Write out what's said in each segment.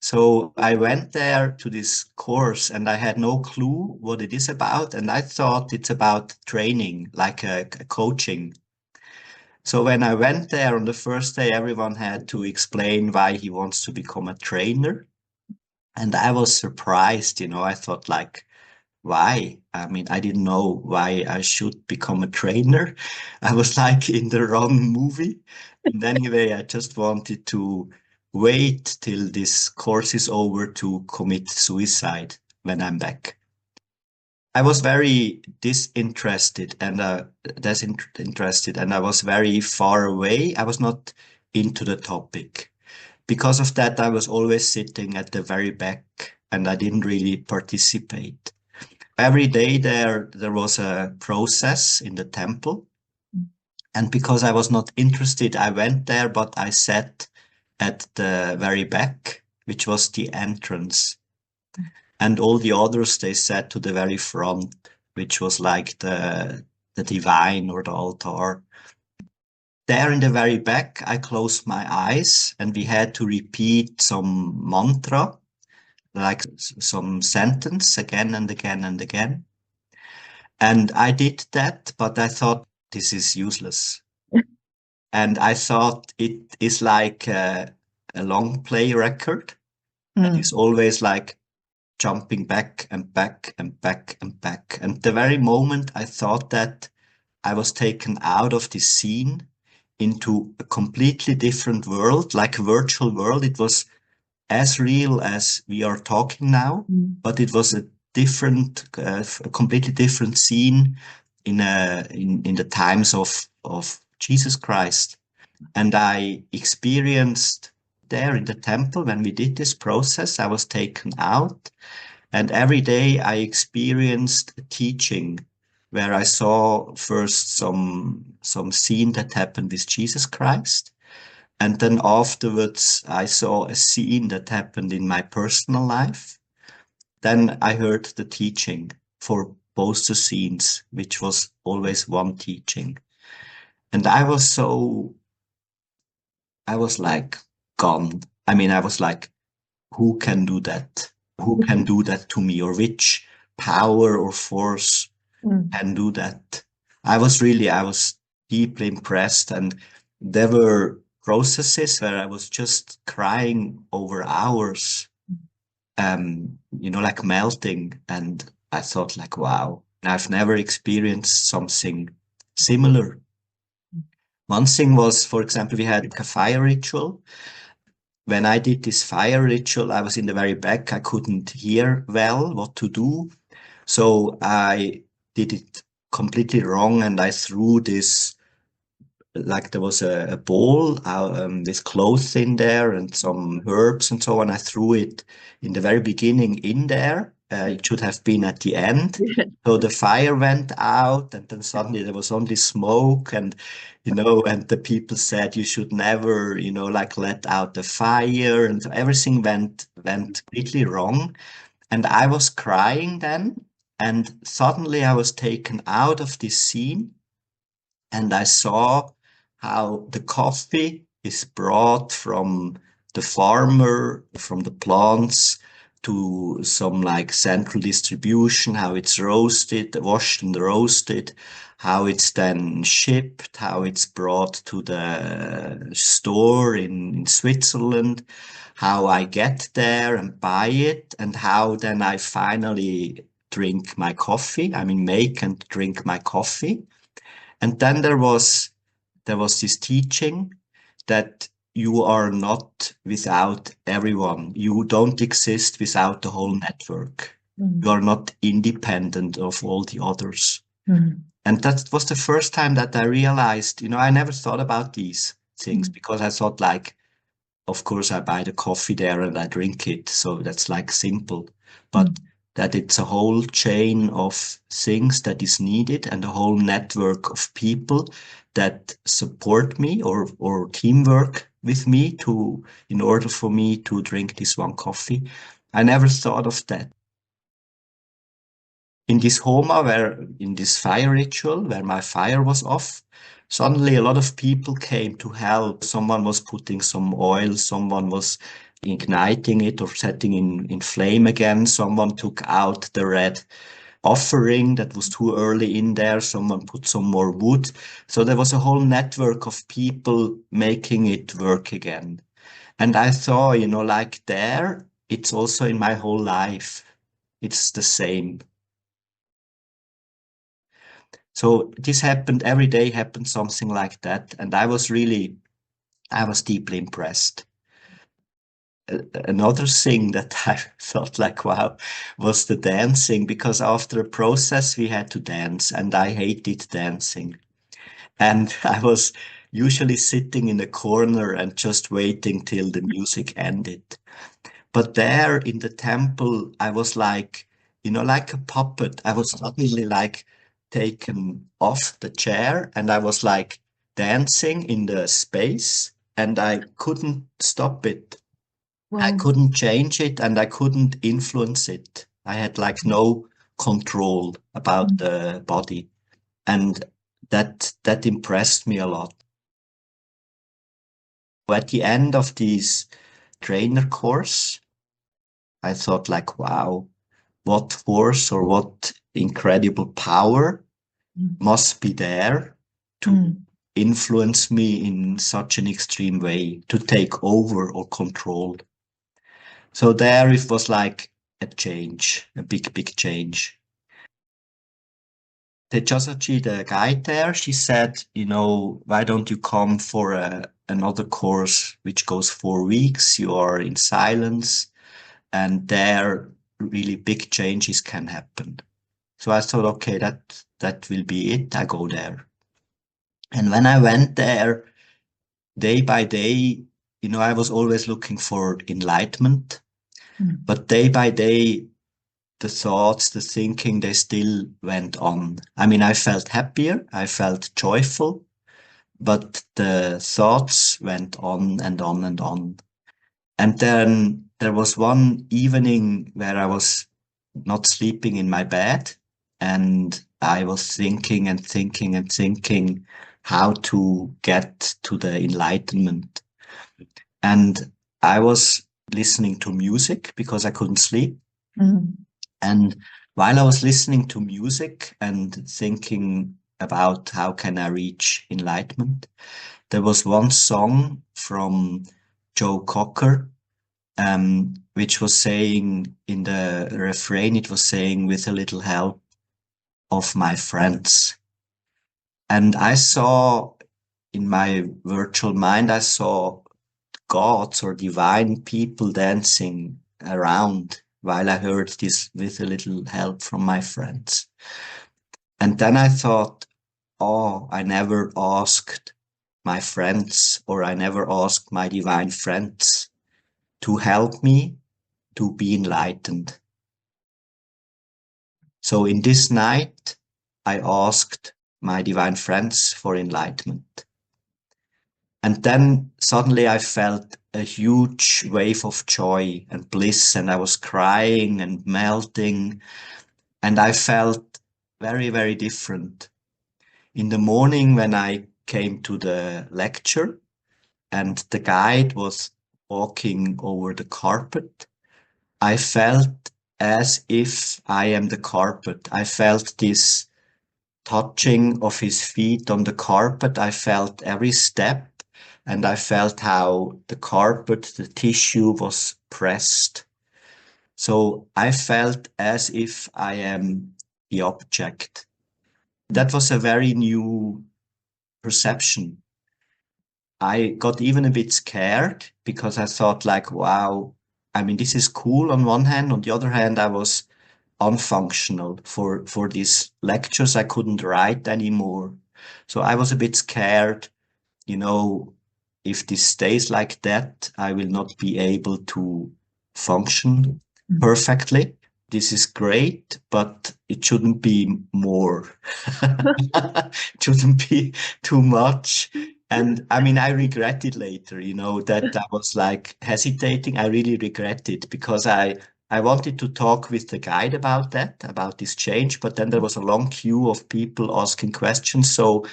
So I went there to this course and I had no clue what it is about. And I thought it's about training, like a coaching. So when I went there on the first day, everyone had to explain why he wants to become a trainer. And I was surprised, I thought like, why? I mean, I didn't know why I should become a trainer. I was like in the wrong movie. And anyway, I just wanted to wait till this course is over to commit suicide when I'm back. I was very disinterested and disinterested, and I was very far away. I was not into the topic. Because of that, I was always sitting at the very back and I didn't really participate. Every day there was a process in the temple. And because I was not interested, I went there, but I sat at the very back, which was the entrance. And all the others, they sat to the very front, which was like the divine or the altar. There in the very back, I closed my eyes and we had to repeat some mantra, like some sentence again and again and again. And I did that, but I thought this is useless. And I thought it is like a long play record that is always like jumping back and back and back and back. And the very moment I thought that, I was taken out of this scene into a completely different world, like a virtual world. It was as real as we are talking now, but it was a different, a completely different scene in the times of Jesus Christ. And I experienced there in the temple when we did this process, I was taken out, and every day I experienced a teaching where I saw first some scene that happened with Jesus Christ. And then afterwards, I saw a scene that happened in my personal life. Then I heard the teaching for both the scenes, which was always one teaching. And I was like gone. I mean, I was like, who can do that? Who can do that to me? Or which power or force can do that? I was deeply impressed. And there were processes where I was just crying over hours, like melting. And I thought like, wow, I've never experienced something similar. One thing was, for example, we had a fire ritual. When I did this fire ritual, I was in the very back. I couldn't hear well what to do. So I did it completely wrong and I threw this, like there was a bowl with clothes in there and some herbs and so on. I threw it in the very beginning in there. It should have been at the end. So the fire went out and then suddenly there was only smoke and the people said you should never, like let out the fire. And so everything went completely wrong. And I was crying then. And suddenly I was taken out of this scene and I saw how the coffee is brought from the farmer, from the plants to some like central distribution, how it's roasted, washed and roasted, how it's then shipped, how it's brought to the store in Switzerland, how I get there and buy it, and how then I finally drink my coffee. I mean, make and drink my coffee. And then there was this teaching that you are not without everyone. You don't exist without the whole network. You are not independent of all the others. And that was the first time that I realized, I never thought about these things because I thought like, of course, I buy the coffee there and I drink it. So that's like simple. But that it's a whole chain of things that is needed and a whole network of people that support me or teamwork with me in order for me to drink this one coffee. I never thought of that. In this Homa, in this fire ritual, where my fire was off, suddenly a lot of people came to help. Someone was putting some oil, someone was igniting it or setting in flame again. Someone took out the red offering that was too early in there. Someone put some more wood. So there was a whole network of people making it work again. And I thought, like there, it's also in my whole life. It's the same. So this happened every day, happened something like that. And I was deeply impressed. Another thing that I felt like, wow, was the dancing, because after a process we had to dance and I hated dancing. And I was usually sitting in a corner and just waiting till the music ended. But there in the temple, I was like, like a puppet. I was suddenly like taken off the chair and I was like dancing in the space and I couldn't stop it. I Wow. couldn't change it and I couldn't influence it. I had like no control about the body. And that impressed me a lot. At the end of this trainer course, I thought like, wow, what force or what incredible power Mm. must be there to influence me in such an extreme way, to take over or control. So there it was like a change, a big, big change. The Tejasachi, the guide there, she said, why don't you come for another course which goes 4 weeks? You are in silence, and there really big changes can happen. So I thought, okay, that will be it. I go there. And when I went there, day by day, I was always looking for enlightenment, but day by day, the thoughts, the thinking, they still went on. I mean, I felt happier, I felt joyful, but the thoughts went on and on and on. And then there was one evening where I was not sleeping in my bed and I was thinking and thinking and thinking how to get to the enlightenment. And I was listening to music because I couldn't sleep. And while I was listening to music and thinking about how can I reach enlightenment, there was one song from Joe Cocker, which was saying in the refrain, it was saying, with a little help of my friends. And I saw in my virtual mind, I saw gods or divine people dancing around while I heard this with a little help from my friends. And then I thought, oh, I never asked my friends or I never asked my divine friends to help me to be enlightened. So in this night, I asked my divine friends for enlightenment. And then suddenly I felt a huge wave of joy and bliss, and I was crying and melting, and I felt very, very different. In the morning, when I came to the lecture, and the guide was walking over the carpet, I felt as if I am the carpet. I felt this touching of his feet on the carpet. I felt every step and I felt how the carpet, the tissue was pressed. So I felt as if I am the object. That was a very new perception. I got even a bit scared because I thought like, wow, I mean, this is cool on one hand. On the other hand, I was unfunctional for these lectures. I couldn't write anymore. So I was a bit scared, you know, if this stays like that, I will not be able to function perfectly. This is great, but it shouldn't be more. It shouldn't be too much. And I mean, I regret it later, that I was like hesitating. I really regret it because I I wanted to talk with the guide about that, about this change, but then there was a long queue of people asking questions. So,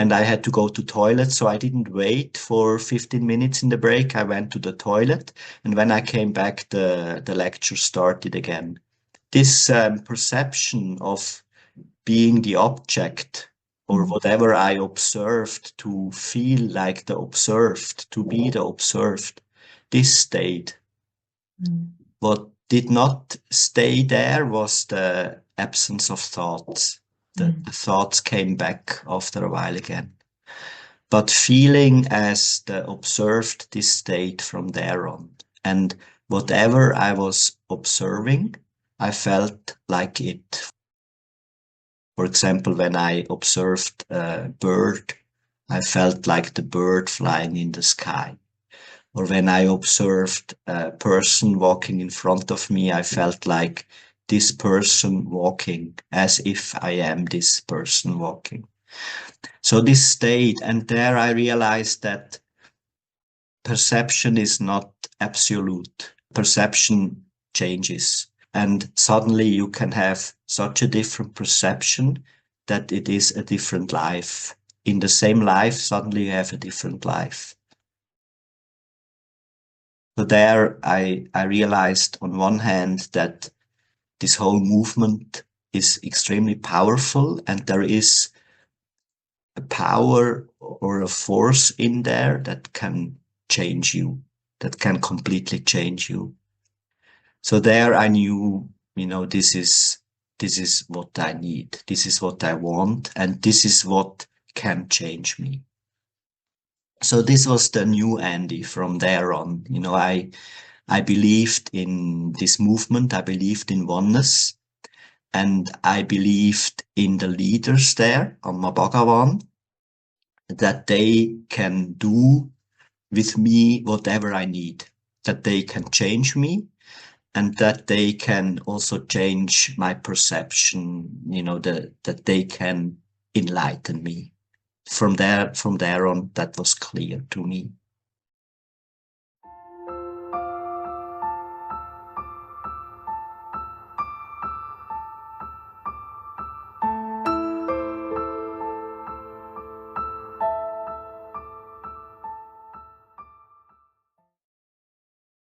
and I had to go to toilet. So I didn't wait for 15 minutes in the break. I went to the toilet. And when I came back, the lecture started again. This perception of being the object or whatever I observed, to feel like the observed, to be the observed, this stayed. What did not stay there was the absence of thoughts. The thoughts came back after a while again. But feeling as the observed, this stayed from there on. And whatever I was observing, I felt like it. For example, when I observed a bird, I felt like the bird flying in the sky. Or when I observed a person walking in front of me, I felt like this person walking, as if I am this person walking. So this stayed, and there I realized that perception is not absolute. Perception changes. And suddenly you can have such a different perception that it is a different life. In the same life, suddenly you have a different life. So there I realized on one hand that this whole movement is extremely powerful, and there is a power or a force in there that can change you, that can completely change you. So there I knew, this is what I need. This is what I want. And this is what can change me. So this was the new Andy from there on. I believed in this movement. I believed in oneness. And I believed in the leaders there on Mabagawan, that they can do with me whatever I need, that they can change me, and that they can also change my perception, that they can enlighten me. From there on, that was clear to me.